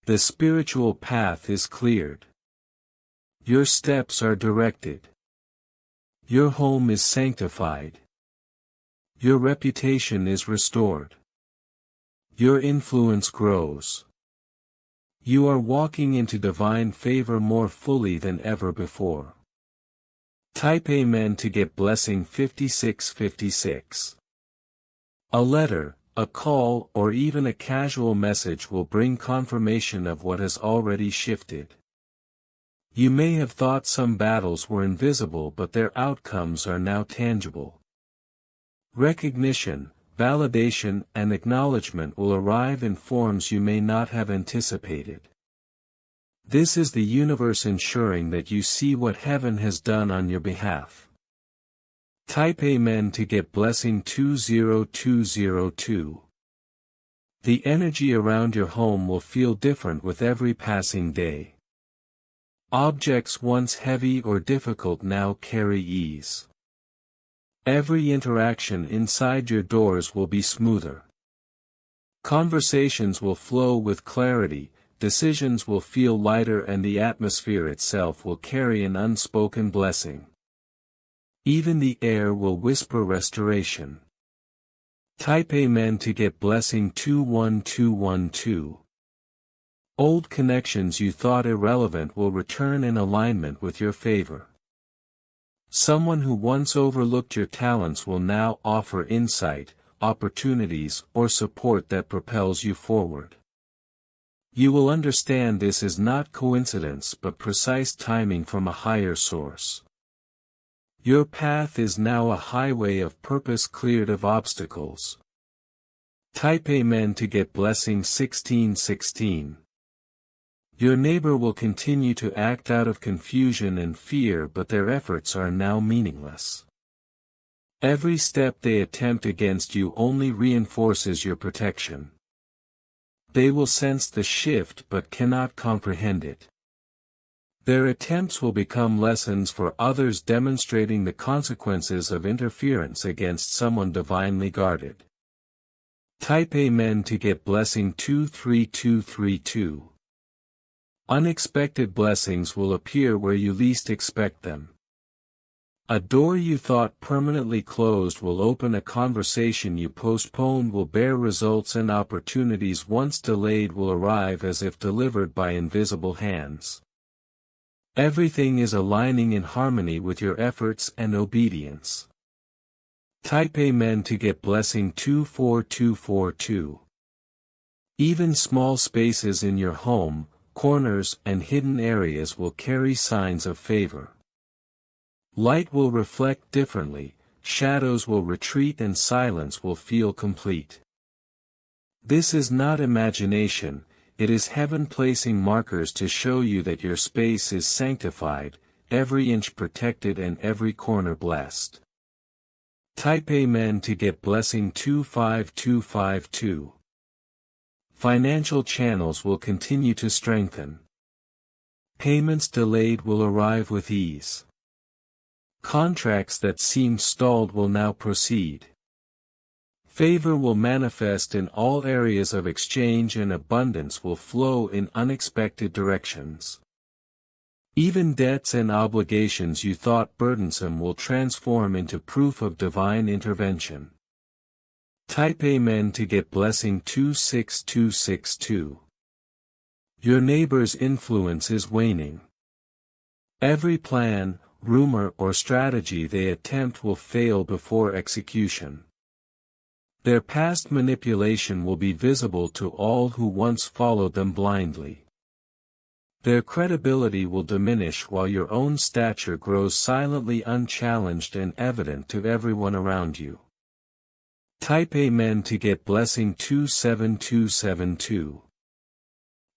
The spiritual path is cleared. Your steps are directed. Your home is sanctified. Your reputation is restored. Your influence grows. You are walking into divine favor more fully than ever before. Type Amen to get blessing 5656. A letter, a call, or even a casual message will bring confirmation of what has already shifted. You may have thought some battles were invisible, but their outcomes are now tangible. Recognition, validation, and acknowledgement will arrive in forms you may not have anticipated. This is the universe ensuring that you see what heaven has done on your behalf. Type Amen to get blessing 20202. The energy around your home will feel different with every passing day. Objects once heavy or difficult now carry ease. Every interaction inside your doors will be smoother. Conversations will flow with clarity, decisions will feel lighter, and the atmosphere itself will carry an unspoken blessing. Even the air will whisper restoration. Type Amen to get blessing 21212. Old connections you thought irrelevant will return in alignment with your favor. Someone who once overlooked your talents will now offer insight, opportunities, or support that propels you forward. You will understand this is not coincidence but precise timing from a higher source. Your path is now a highway of purpose cleared of obstacles. Type Amen to get blessing 1616. Your neighbor will continue to act out of confusion and fear, but their efforts are now meaningless. Every step they attempt against you only reinforces your protection. They will sense the shift but cannot comprehend it. Their attempts will become lessons for others, demonstrating the consequences of interference against someone divinely guarded. Type Amen to get blessing 23232. Unexpected blessings will appear where you least expect them. A door you thought permanently closed will open, a conversation you postponed will bear results, and opportunities once delayed will arrive as if delivered by invisible hands. Everything is aligning in harmony with your efforts and obedience. Type Amen to get blessing 24242. Even small spaces in your home, corners, and hidden areas will carry signs of favor. Light will reflect differently, shadows will retreat, and silence will feel complete. This is not imagination. It is heaven placing markers to show you that your space is sanctified, every inch protected, and every corner blessed. Type Amen to get blessing 25252. Financial channels will continue to strengthen. Payments delayed will arrive with ease. Contracts that seemed stalled will now proceed. Favor will manifest in all areas of exchange, and abundance will flow in unexpected directions. Even debts and obligations you thought burdensome will transform into proof of divine intervention. Type Amen to get blessing 26262. Your neighbor's influence is waning. Every plan, rumor, or strategy they attempt will fail before execution. Their past manipulation will be visible to all who once followed them blindly. Their credibility will diminish while your own stature grows silently unchallenged and evident to everyone around you. Type Amen to get blessing 27272.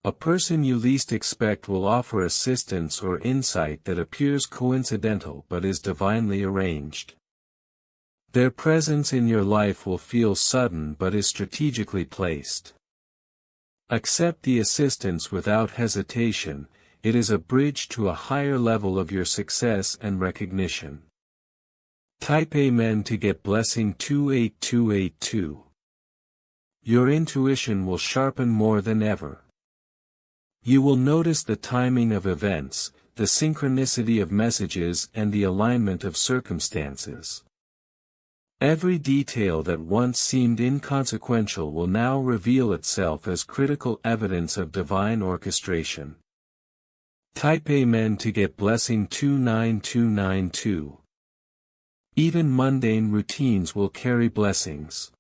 A person you least expect will offer assistance or insight that appears coincidental but is divinely arranged. Their presence in your life will feel sudden but is strategically placed. Accept the assistance without hesitation. It is a bridge to a higher level of your success and recognition. Type Amen to get blessing 28282. Your intuition will sharpen more than ever. You will notice the timing of events, the synchronicity of messages and the alignment of circumstances. Every detail that once seemed inconsequential will now reveal itself as critical evidence of divine orchestration. Type Amen to get blessing 29292. Even mundane routines will carry blessings.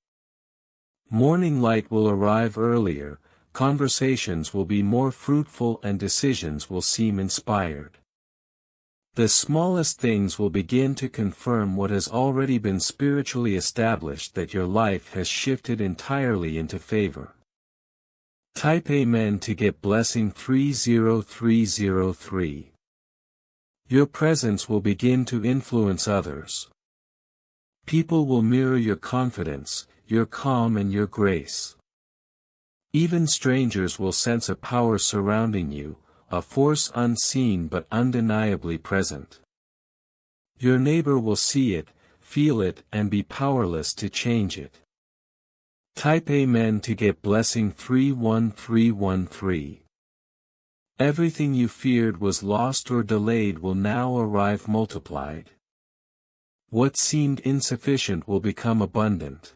Morning light will arrive earlier, conversations will be more fruitful and decisions will seem inspired. The smallest things will begin to confirm what has already been spiritually established, that your life has shifted entirely into favor. Type Amen to get blessing 30303. Your presence will begin to influence others. People will mirror your confidence, your calm and your grace. Even strangers will sense a power surrounding you, a force unseen but undeniably present. Your neighbor will see it, feel it, and be powerless to change it. Type Amen to get blessing 31313. Everything you feared was lost or delayed will now arrive multiplied. What seemed insufficient will become abundant.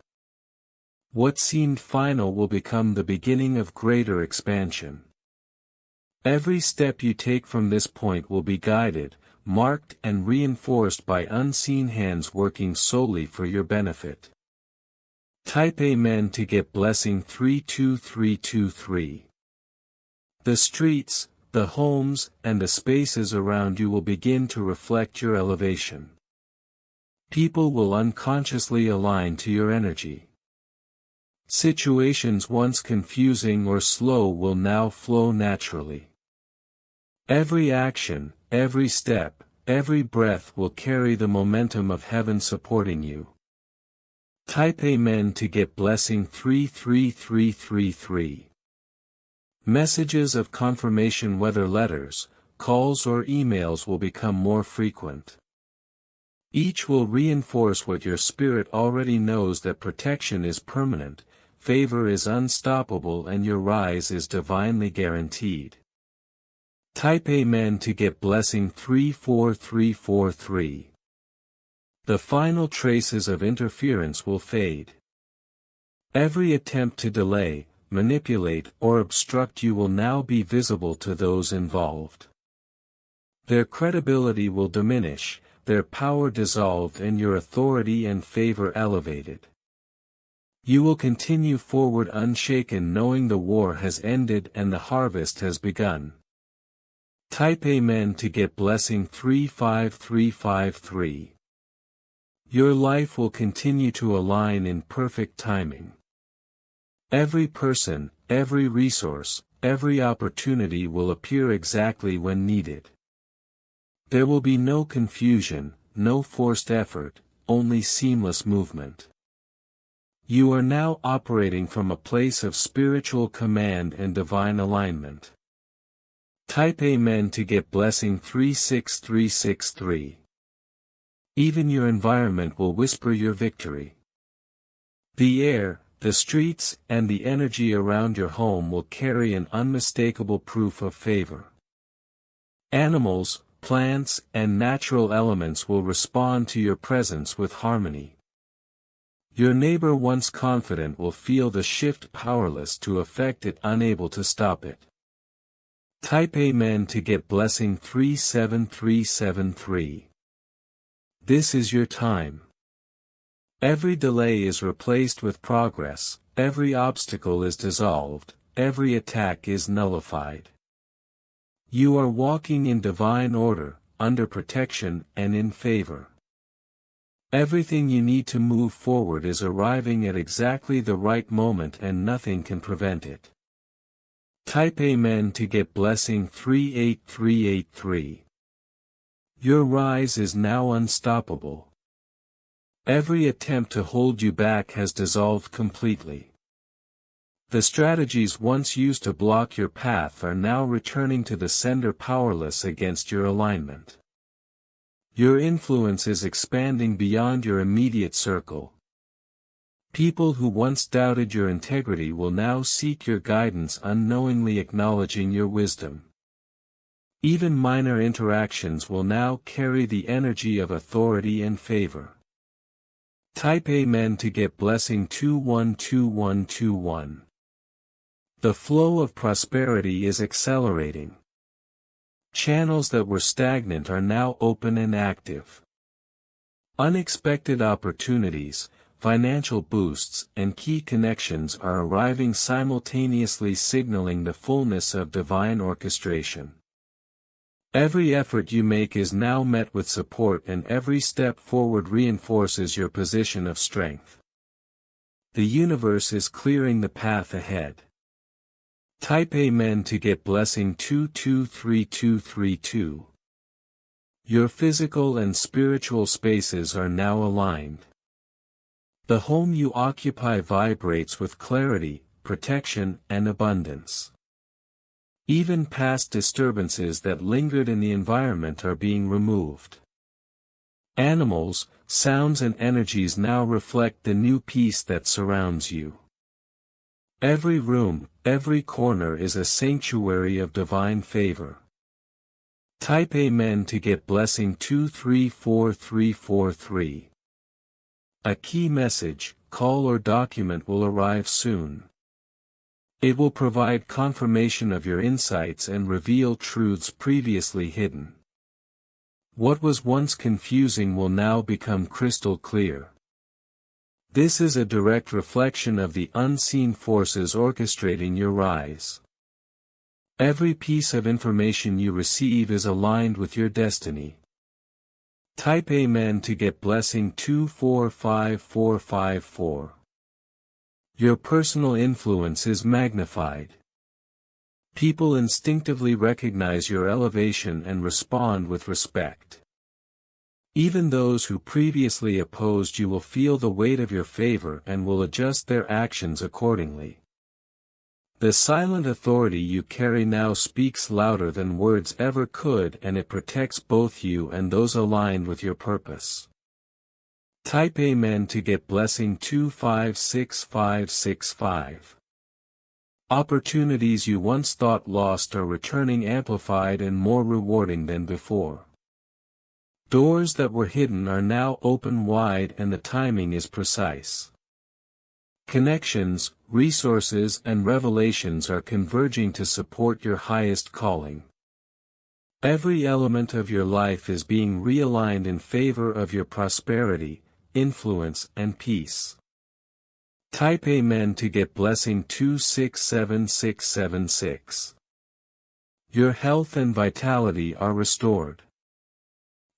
What seemed final will become the beginning of greater expansion. Every step you take from this point will be guided, marked and reinforced by unseen hands working solely for your benefit. Type Amen to get blessing 32323. The streets, the homes, and the spaces around you will begin to reflect your elevation. People will unconsciously align to your energy. Situations once confusing or slow will now flow naturally. Every action, every step, every breath will carry the momentum of heaven supporting you. Type Amen to get blessing 33333. Messages of confirmation, whether letters, calls or emails, will become more frequent. Each will reinforce what your spirit already knows, that protection is permanent, favor is unstoppable, and your rise is divinely guaranteed. Type Amen to get blessing 34343. The final traces of interference will fade. Every attempt to delay, manipulate, or obstruct you will now be visible to those involved. Their credibility will diminish, their power dissolved, and your authority and favor elevated. You will continue forward unshaken, knowing the war has ended and the harvest has begun. Type Amen to get blessing 35353. Your life will continue to align in perfect timing. Every person, every resource, every opportunity will appear exactly when needed. There will be no confusion, no forced effort, only seamless movement. You are now operating from a place of spiritual command and divine alignment. Type Amen to get blessing 36363. Even your environment will whisper your victory. The air, the streets, and the energy around your home will carry an unmistakable proof of favor. Animals, plants, and natural elements will respond to your presence with harmony. Your neighbor, once confident, will feel the shift, powerless to affect it, unable to stop it. Type Amen to get blessing 37373. This is your time. Every delay is replaced with progress, every obstacle is dissolved, every attack is nullified. You are walking in divine order, under protection, and in favor. Everything you need to move forward is arriving at exactly the right moment, and nothing can prevent it. Type Amen to get blessing 38383. Your rise is now unstoppable. Every attempt to hold you back has dissolved completely. The strategies once used to block your path are now returning to the sender, powerless against your alignment. Your influence is expanding beyond your immediate circle. People who once doubted your integrity will now seek your guidance, unknowingly acknowledging your wisdom. Even minor interactions will now carry the energy of authority and favor. Type Amen to get blessing 212121. The flow of prosperity is accelerating. Channels that were stagnant are now open and active. Unexpected opportunities, financial boosts, and key connections are arriving simultaneously, signaling the fullness of divine orchestration. Every effort you make is now met with support, and every step forward reinforces your position of strength. The universe is clearing the path ahead. Type Amen to get blessing 223232. Your physical and spiritual spaces are now aligned. The home you occupy vibrates with clarity, protection, and abundance. Even past disturbances that lingered in the environment are being removed. Animals, sounds, and energies now reflect the new peace that surrounds you. Every room, every corner is a sanctuary of divine favor. Type Amen to get blessing 234343. A key message, call, or document will arrive soon. It will provide confirmation of your insights and reveal truths previously hidden. What was once confusing will now become crystal clear. This is a direct reflection of the unseen forces orchestrating your rise. Every piece of information you receive is aligned with your destiny. Type Amen to get blessing 245454. Your personal influence is magnified. People instinctively recognize your elevation and respond with respect. Even those who previously opposed you will feel the weight of your favor and will adjust their actions accordingly. The silent authority you carry now speaks louder than words ever could, and it protects both you and those aligned with your purpose. Type Amen to get blessing 256565. Opportunities you once thought lost are returning, amplified and more rewarding than before. Doors that were hidden are now open wide, and the timing is precise. Connections, resources, and revelations are converging to support your highest calling. Every element of your life is being realigned in favor of your prosperity, influence, and peace. Type Amen to get blessing 267676. Your health and vitality are restored.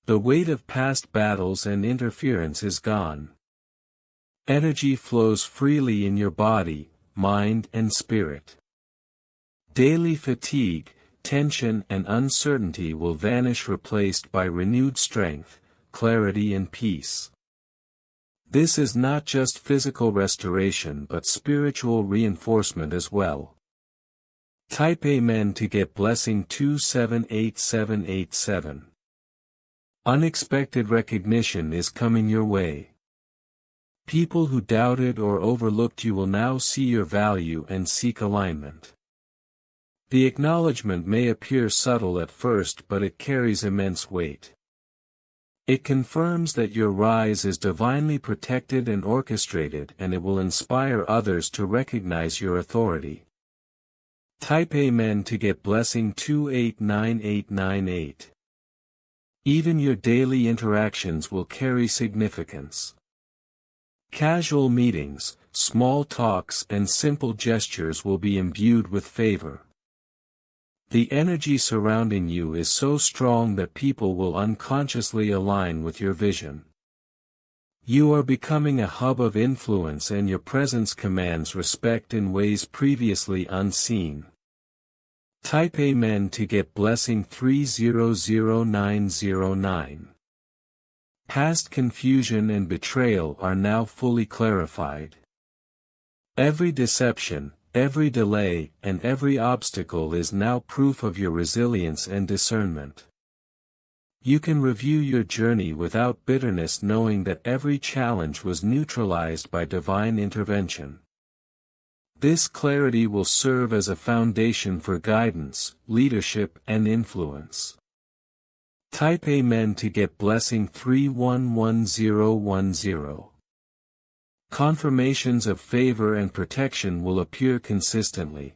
The weight of past battles and interference is gone. Energy flows freely in your body, mind, and spirit. Daily fatigue, tension, and uncertainty will vanish, replaced by renewed strength, clarity, and peace. This is not just physical restoration but spiritual reinforcement as well. Type Amen to get blessing 278787. Unexpected recognition is coming your way. People who doubted or overlooked you will now see your value and seek alignment. The acknowledgement may appear subtle at first, but it carries immense weight. It confirms that your rise is divinely protected and orchestrated, and it will inspire others to recognize your authority. Type Amen to get blessing 289898. Even your daily interactions will carry significance. Casual meetings, small talks, and simple gestures will be imbued with favor. The energy surrounding you is so strong that people will unconsciously align with your vision. You are becoming a hub of influence, and your presence commands respect in ways previously unseen. Type Amen to get blessing 300909. Past confusion and betrayal are now fully clarified. Every deception, every delay, and every obstacle is now proof of your resilience and discernment. You can review your journey without bitterness, knowing that every challenge was neutralized by divine intervention. This clarity will serve as a foundation for guidance, leadership and influence. Type Amen to get blessing 311010. Confirmations of favor and protection will appear consistently.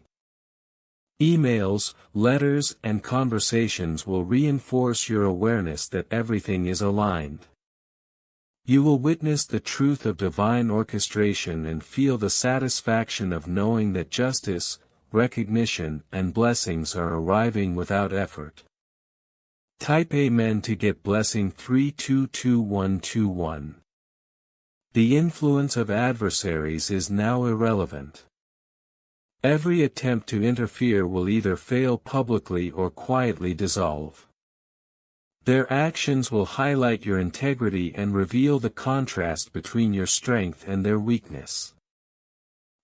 Emails, letters and conversations will reinforce your awareness that everything is aligned. You will witness the truth of divine orchestration and feel the satisfaction of knowing that justice, recognition and blessings are arriving without effort. Type Amen to get blessing 322121. The influence of adversaries is now irrelevant. Every attempt to interfere will either fail publicly or quietly dissolve. Their actions will highlight your integrity and reveal the contrast between your strength and their weakness.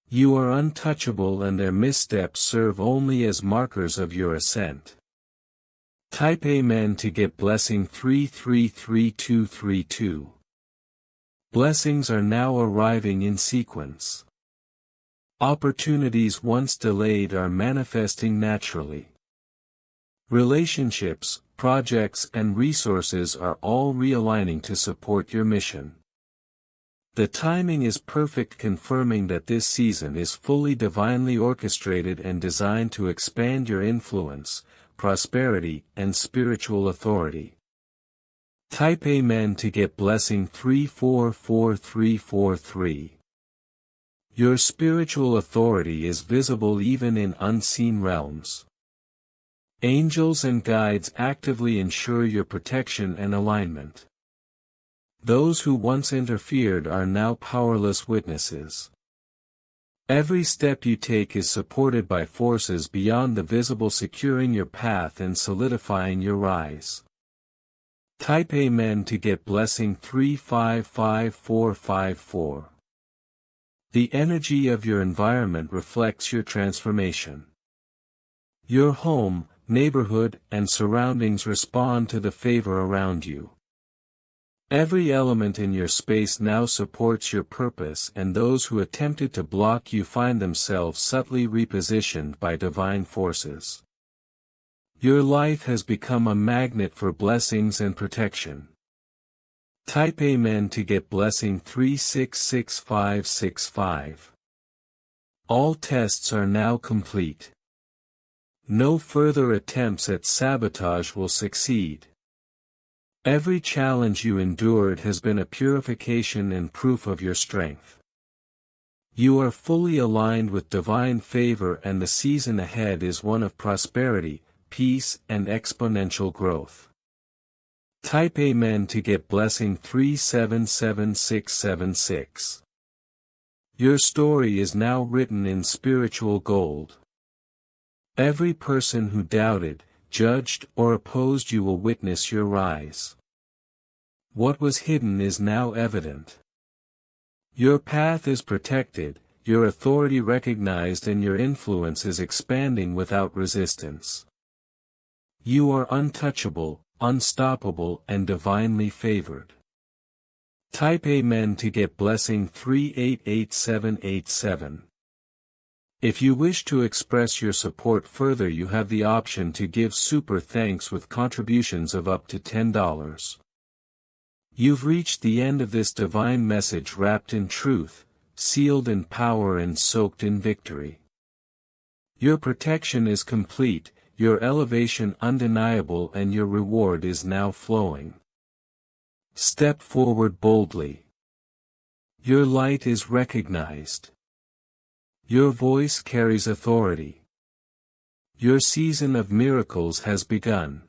You are untouchable and their missteps serve only as markers of your ascent. Type Amen to get blessing 333232. Blessings are now arriving in sequence. Opportunities once delayed are manifesting naturally. Relationships, projects and resources are all realigning to support your mission. The timing is perfect, confirming that this season is fully divinely orchestrated and designed to expand your influence, prosperity, and spiritual authority. Type Amen to get blessing 344343. Your spiritual authority is visible even in unseen realms. Angels and guides actively ensure your protection and alignment. Those who once interfered are now powerless witnesses. Every step you take is supported by forces beyond the visible, securing your path and solidifying your rise. Type Amen to get blessing 355454. The energy of your environment reflects your transformation. Your home, neighborhood, and surroundings respond to the favor around you. Every element in your space now supports your purpose, and those who attempted to block you find themselves subtly repositioned by divine forces. Your life has become a magnet for blessings and protection. Type Amen to get blessing 366565. All tests are now complete. No further attempts at sabotage will succeed. Every challenge you endured has been a purification and proof of your strength. You are fully aligned with divine favor, and the season ahead is one of prosperity, peace, and exponential growth. Type Amen to get blessing 377676. Your story is now written in spiritual gold. Every person who doubted, judged, or opposed you will witness your rise. What was hidden is now evident. Your path is protected, your authority recognized, and your influence is expanding without resistance. You are untouchable, unstoppable, and divinely favored. Type Amen to get blessing 388787. If you wish to express your support further, you have the option to give super thanks with contributions of up to $10. You've reached the end of this divine message, wrapped in truth, sealed in power, and soaked in victory. Your protection is complete, your elevation undeniable, and your reward is now flowing. Step forward boldly. Your light is recognized. Your voice carries authority. Your season of miracles has begun.